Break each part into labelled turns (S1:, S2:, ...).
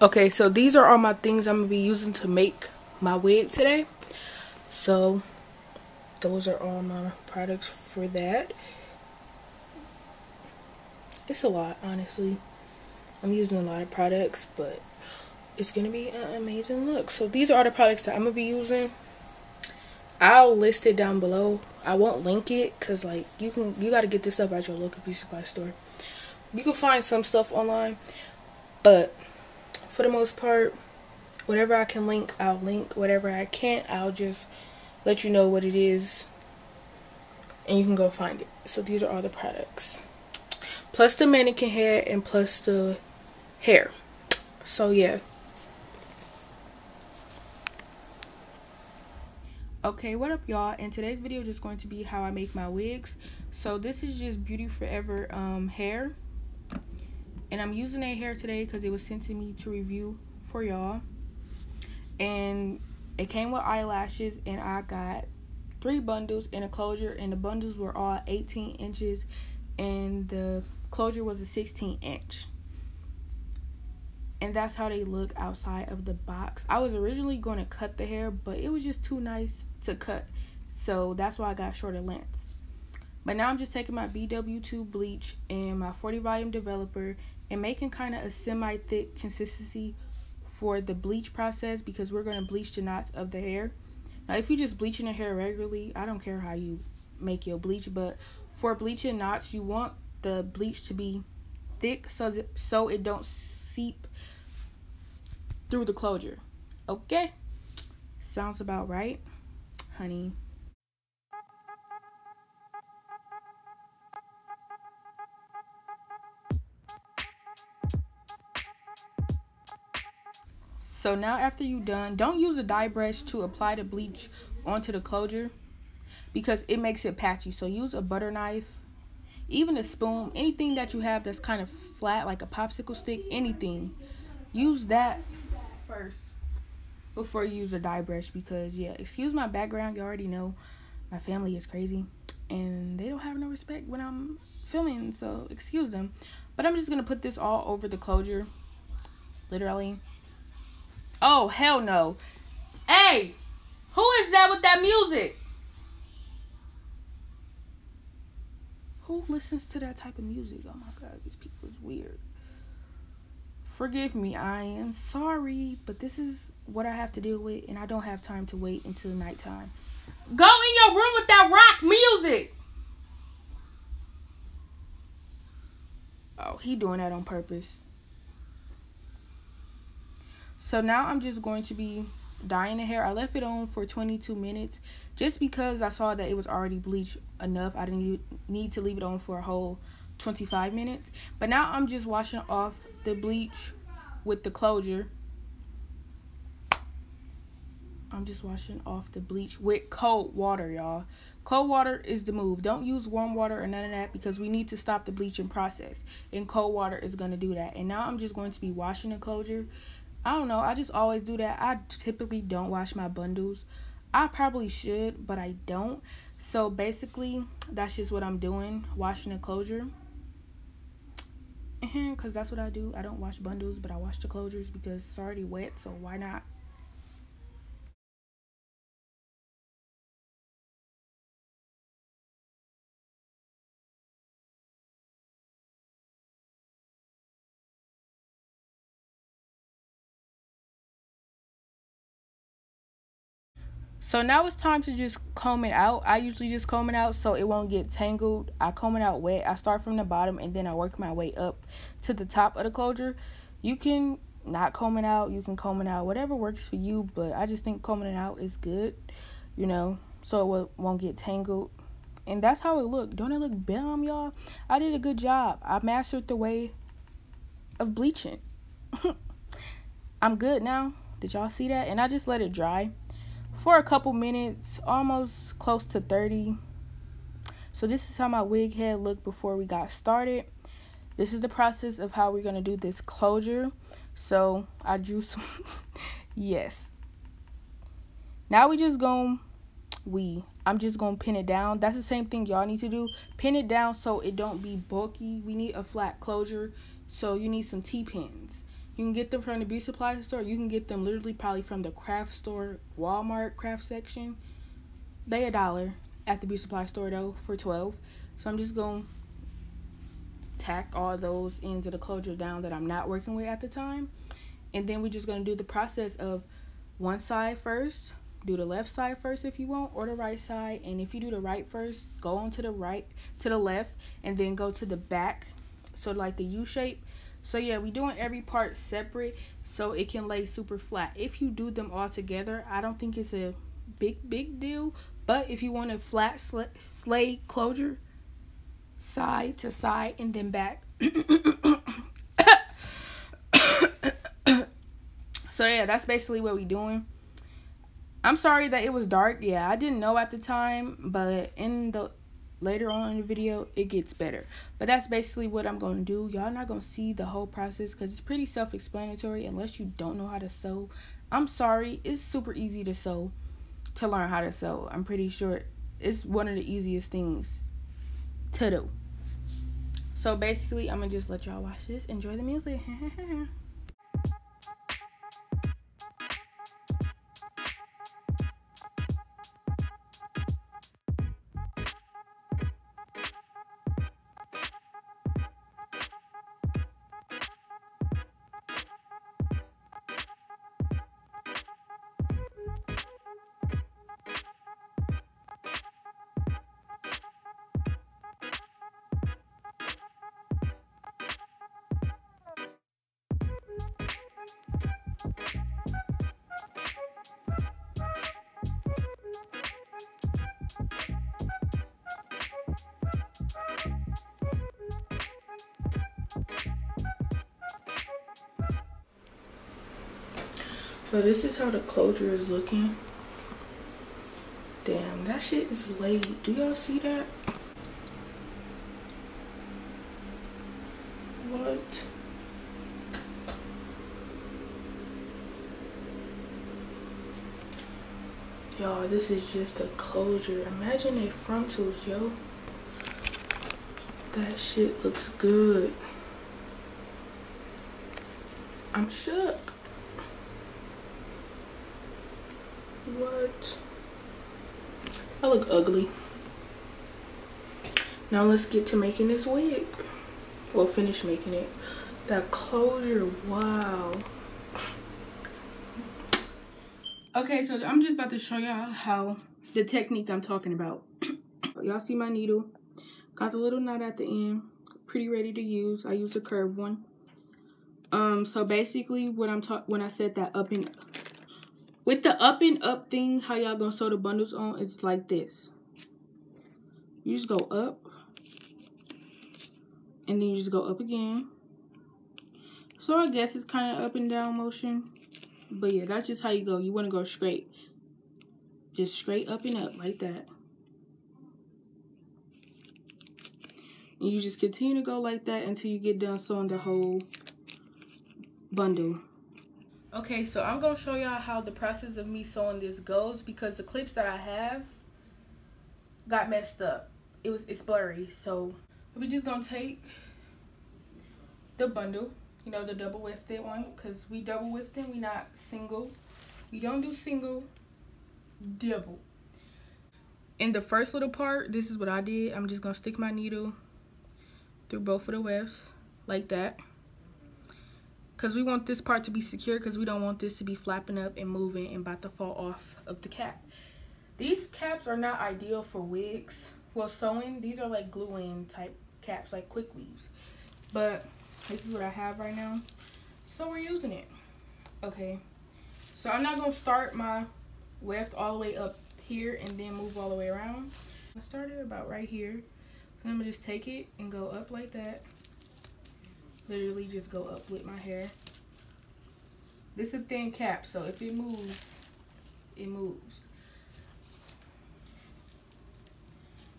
S1: Okay, so these are all my things I'm gonna be using to make my wig today. So those are all my products for that. It's a lot, honestly. I'm using a lot of products, but it's gonna be an amazing look. So these are all the products that I'm gonna be using. I'll list it down below. I won't link it because like you gotta get this stuff at your local beauty supply store. You can find some stuff online, but for the most part, whatever I can link, I'll link. Whatever I can't, I'll just let you know what it is and you can go find it. So these are all the products, plus the mannequin hair and plus the hair. So yeah. Okay, what up y'all? In today's video is just going to be how I make my wigs. So this is just Beauty Forever hair, and I'm using that hair today because it was sent to me to review for y'all, and it came with eyelashes, and I got 3 bundles in a closure, and the bundles were all 18 inches and the closure was a 16-inch. And that's how they look outside of the box. I was originally going to cut the hair, but it was just too nice to cut, so that's why I got shorter lengths. But now I'm just taking my BW2 bleach and my 40 volume developer and making kind of a semi-thick consistency for the bleach process, because we're going to bleach the knots of the hair. Now if you just bleaching the hair regularly, I don't care how you make your bleach, but for bleaching knots you want the bleach to be thick so it don't seep through the closure. Okay, sounds about right, honey. So now after you done, don't use a dye brush to apply the bleach onto the closure because it makes it patchy. So use a butter knife, even a spoon, anything that you have that's kind of flat, like a popsicle stick, anything. Use that first before you use a dye brush, because yeah, excuse my background, you already know my family is crazy and they don't have no respect when I'm filming, so excuse them. But I'm just gonna put this all over the closure, literally. Oh hell no. Hey, who is that with that music? Who listens to that type of music? Oh my god, these people is weird. Forgive me, I am sorry, but this is what I have to deal with, and I don't have time to wait until nighttime. Go in your room with that rock music. Oh, he doing that on purpose. So now I'm just going to be dyeing the hair. I left it on for 22 minutes just because I saw that it was already bleached enough. I didn't need to leave it on for a whole 25 minutes. But now I'm just washing off the bleach with the closure. I'm just washing off the bleach with cold water, y'all. Cold water is the move. Don't use warm water or none of that, because we need to stop the bleaching process, and cold water is going to do that. And now I'm just going to be washing the closure. I don't know, I just always do that. I typically don't wash my bundles. I probably should, but I don't. So basically, that's just what I'm doing, washing the closure. Because that's what I do. I don't wash bundles, but I wash the closures because it's already wet, so why not? So now it's time to just comb it out. I usually just comb it out so it won't get tangled. I comb it out wet. I start from the bottom and then I work my way up to the top of the closure. You can not comb it out. You can comb it out. Whatever works for you. But I just think combing it out is good, you know, so it won't get tangled. And that's how it looked. Don't it look bomb, y'all? I did a good job. I mastered the way of bleaching. I'm good now. Did y'all see that? And I just let it dry for a couple minutes, almost close to 30. So this is how my wig head looked before we got started. This is the process of how we're going to do this closure. So I drew some yes. Now I'm just going to pin it down. That's the same thing y'all need to do. Pin it down so it don't be bulky. We need a flat closure, so you need some T-pins. You can get them from the beauty supply store. You can get them literally probably from the craft store, Walmart craft section. They $1 at the beauty supply store though for 12. So I'm just going to tack all those ends of the closure down that I'm not working with at the time. And then we're just going to do the process of one side first, do the left side first if you want, or the right side. And if you do the right first, go on to the right, to the left, and then go to the back, so like the U shape. So yeah, we doing every part separate so it can lay super flat. If you do them all together, I don't think it's a big deal. But if you want a flat slay closure, side to side and then back. So yeah, that's basically what we doing. I'm sorry that it was dark. Yeah, I didn't know at the time, but later on in the video it gets better. But that's basically what I'm going to do. Y'all not going to see the whole process because it's pretty self-explanatory unless you don't know how to sew. I'm sorry, it's super easy to sew, to learn how to sew. I'm pretty sure it's one of the easiest things to do. So basically I'm gonna just let y'all watch this. Enjoy the music. So this is how the closure is looking. Damn, that shit is laid. Do y'all see that? What? Y'all, this is just a closure. Imagine they frontals, yo. That shit looks good. I'm shook. What? I look ugly. Now let's get to making this wig. We'll finish making it. That closure, wow. Okay, so I'm just about to show y'all how the technique I'm talking about. Y'all see my needle? Got the little knot at the end. Pretty ready to use. I used a curved one. So basically what when I said that up and with the up and up thing, how y'all gonna sew the bundles on, it's like this. You just go up, and then you just go up again. So I guess it's kind of up and down motion. But yeah, that's just how you go. You want to go straight. Just straight up and up like that. And you just continue to go like that until you get done sewing the whole bundle. Okay, so I'm going to show y'all how the process of me sewing this goes because the clips that I have got messed up. It's blurry. So we're just going to take the bundle, you know, the double wefted one, because we double wefted, we not single. We don't do single, double. In the first little part, this is what I did. I'm just going to stick my needle through both of the wefts like that. Because we want this part to be secure because we don't want this to be flapping up and moving and about to fall off of the cap. These caps are not ideal for wigs. Well, sewing, these are like glue-in type caps, like quick weaves. But this is what I have right now. So we're using it. Okay. So I'm not going to start my weft all the way up here and then move all the way around. I started about right here. So I'm going to just take it and go up like that. Literally just go up with my hair. This is a thin cap, so if it moves, it moves.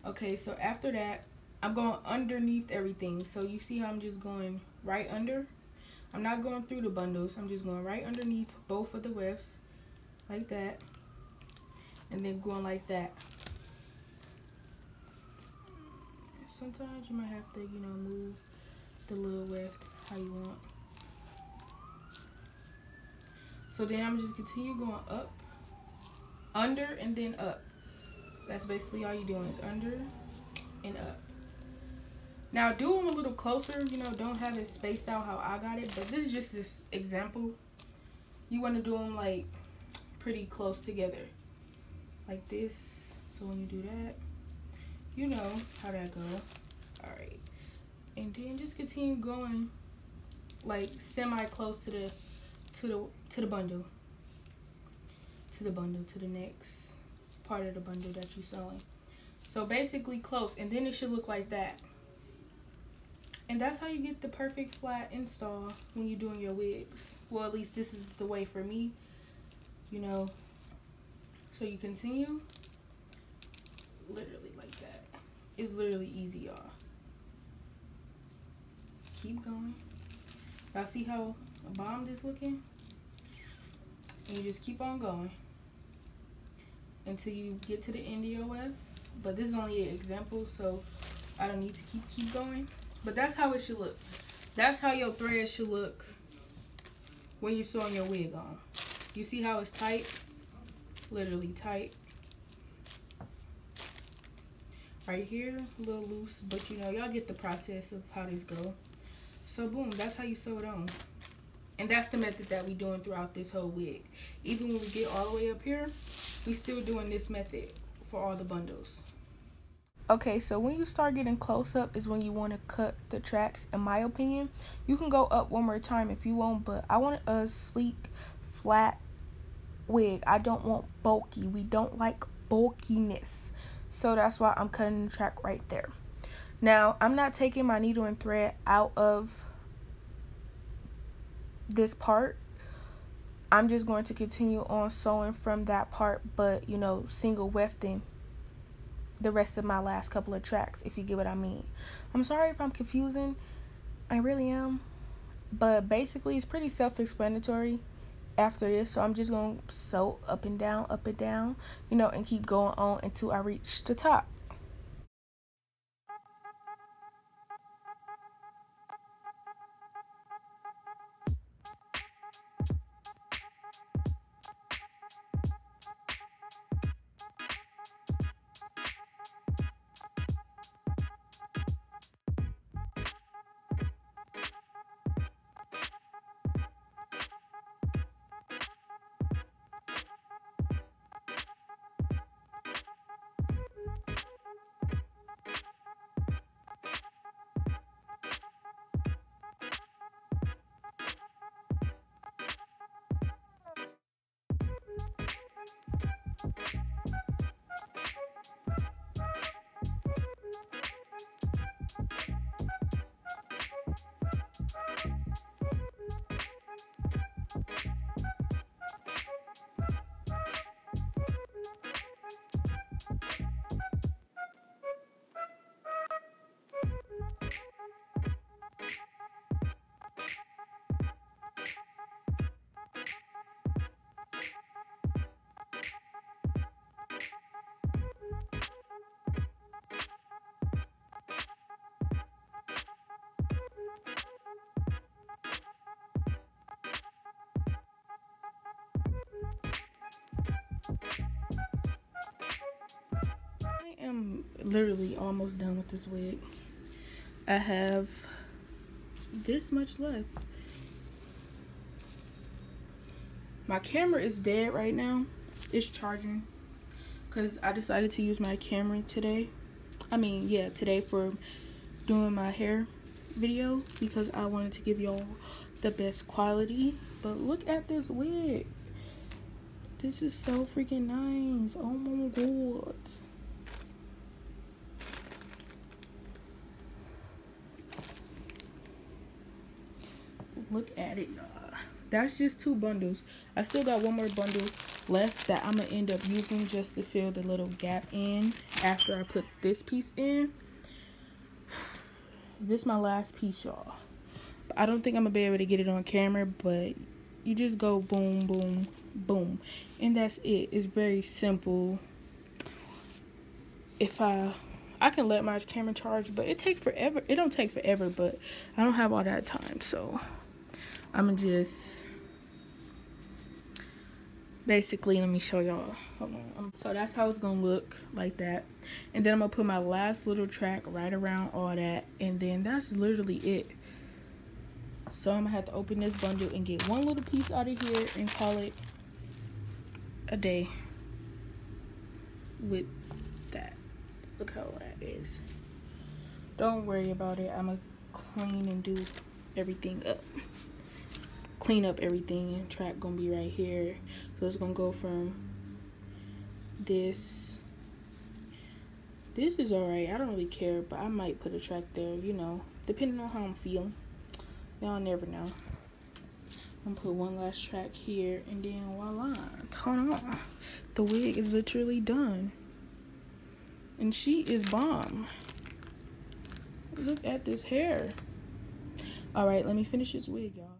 S1: Okay, so after that, I'm going underneath everything. So you see how I'm just going right under? I'm not going through the bundles. I'm just going right underneath both of the wefts, like that. And then going like that. Sometimes you might have to, you know, move the little weft how you want. So then I'm just continue going up, under, and then up. That's basically all you're doing is under and up. Now do them a little closer, you know, don't have it spaced out how I got it, but this is just this example. You want to do them like pretty close together, like this. So when you do that, you know how that go. All right, and then just continue going like semi close to the bundle, to the next part of the bundle that you're sewing. So basically close, and then it should look like that. And that's how you get the perfect flat install when you're doing your wigs. Well, at least this is the way for me, you know. So you continue literally like that. It's literally easy, y'all. Keep going. Y'all see how bomb this looking? And you just keep on going until you get to the end of your weft. But this is only an example, so I don't need to keep going. But that's how it should look. That's how your thread should look when you're sewing your wig on. You see how it's tight? Literally tight. Right here, a little loose, but you know, y'all get the process of how this go. So boom, that's how you sew it on. And that's the method that we doing throughout this whole wig. Even when we get all the way up here, we still doing this method for all the bundles. Okay, so when you start getting close up is when you want to cut the tracks, in my opinion. You can go up one more time if you want, but I want a sleek, flat wig. I don't want bulky. We don't like bulkiness. So that's why I'm cutting the track right there. Now, I'm not taking my needle and thread out of this part. I'm just going to continue on sewing from that part, but, you know, single wefting the rest of my last couple of tracks, if you get what I mean. I'm sorry if I'm confusing. I really am. But basically, it's pretty self-explanatory after this. So I'm just going to sew up and down, you know, and keep going on until I reach the top. I am literally almost done with this wig. I have this much left. My camera is dead right now. It's charging because I decided to use my camera today. Today for doing my hair video because I wanted to give y'all the best quality. But look at this wig. This is so freaking nice. Oh my god. Look at it, y'all. That's just 2 bundles. I still got one more bundle left that I'm gonna end up using just to fill the little gap in after I put this piece in. This is my last piece, y'all. I don't think I'm gonna be able to get it on camera, but you just go boom, boom, boom, and that's it. It's very simple. If I can let my camera charge, but it takes forever. It don't take forever, but I don't have all that time, so I'm gonna just basically, let me show y'all. Hold on. So that's how it's gonna look, like that. And then I'm gonna put my last little track right around all that, and then that's literally it. So I'm gonna have to open this bundle and get one little piece out of here and call it a day with that. Look how that is. Don't worry about it. I'm gonna clean and do everything up. Clean up everything, and track gonna be right here. So it's gonna go from this. This is alright. I don't really care, but I might put a track there, you know, depending on how I'm feeling. Y'all never know. I'm gonna put one last track here, and then voila. Hold on. The wig is literally done. And she is bomb. Look at this hair. Alright, let me finish this wig, y'all.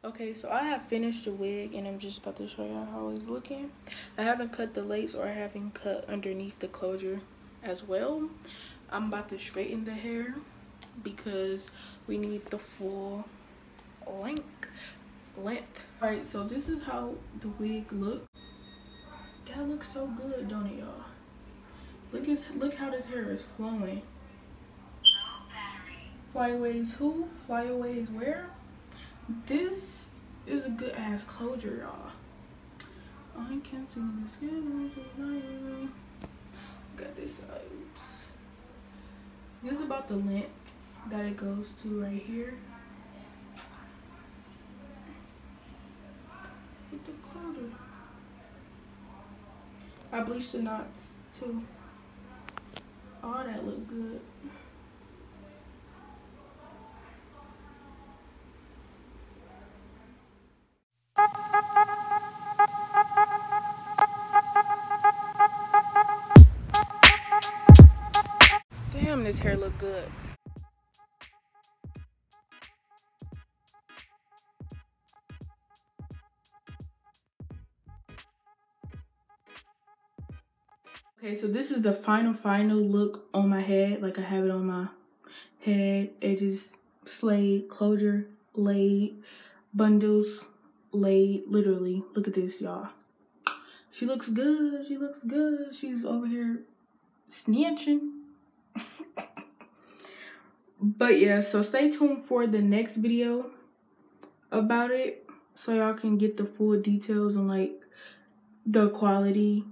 S1: Okay, so I have finished the wig, and I'm just about to show y'all how it's looking. I haven't cut the lace, or I haven't cut underneath the closure as well. I'm about to straighten the hair because we need the full length. All right, so this is how the wig looks. That looks so good, don't it, y'all? Look how this hair is flowing. Flyaways who? Flyaways where? This is a good ass closure, y'all. I can't see the skin. Got this side. Oops. This is about the length that it goes to right here. With the closure. I bleached the knots too. All that look good. Damn, this hair look good. Okay, so this is the final look on my head. Like, I have it on my head, edges slayed, closure laid, bundles laid. Literally, look at this, y'all. She looks good. She looks good. She's over here snitching. But yeah, so stay tuned for the next video about it, so y'all can get the full details on like the quality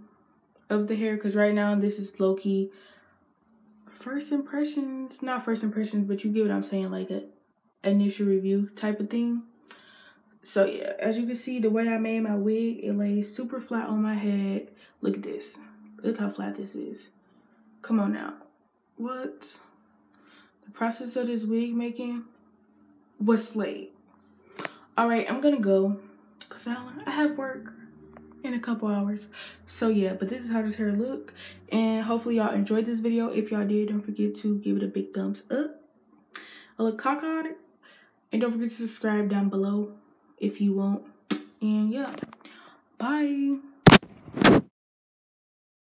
S1: of the hair, because right now this is low-key first impressions, not first impressions, but you get what I'm saying, like a initial review type of thing. So yeah, as you can see, the way I made my wig, it lays super flat on my head. Look at this. Look how flat this is. Come on now. What? The process of this wig making was slayed. All right, I'm gonna go because I have work in a couple hours. So yeah, but this is how this hair look, and hopefully y'all enjoyed this video. If y'all did, don't forget to give it a big thumbs up, a little cock on it, and don't forget to subscribe down below if you want. And yeah, bye.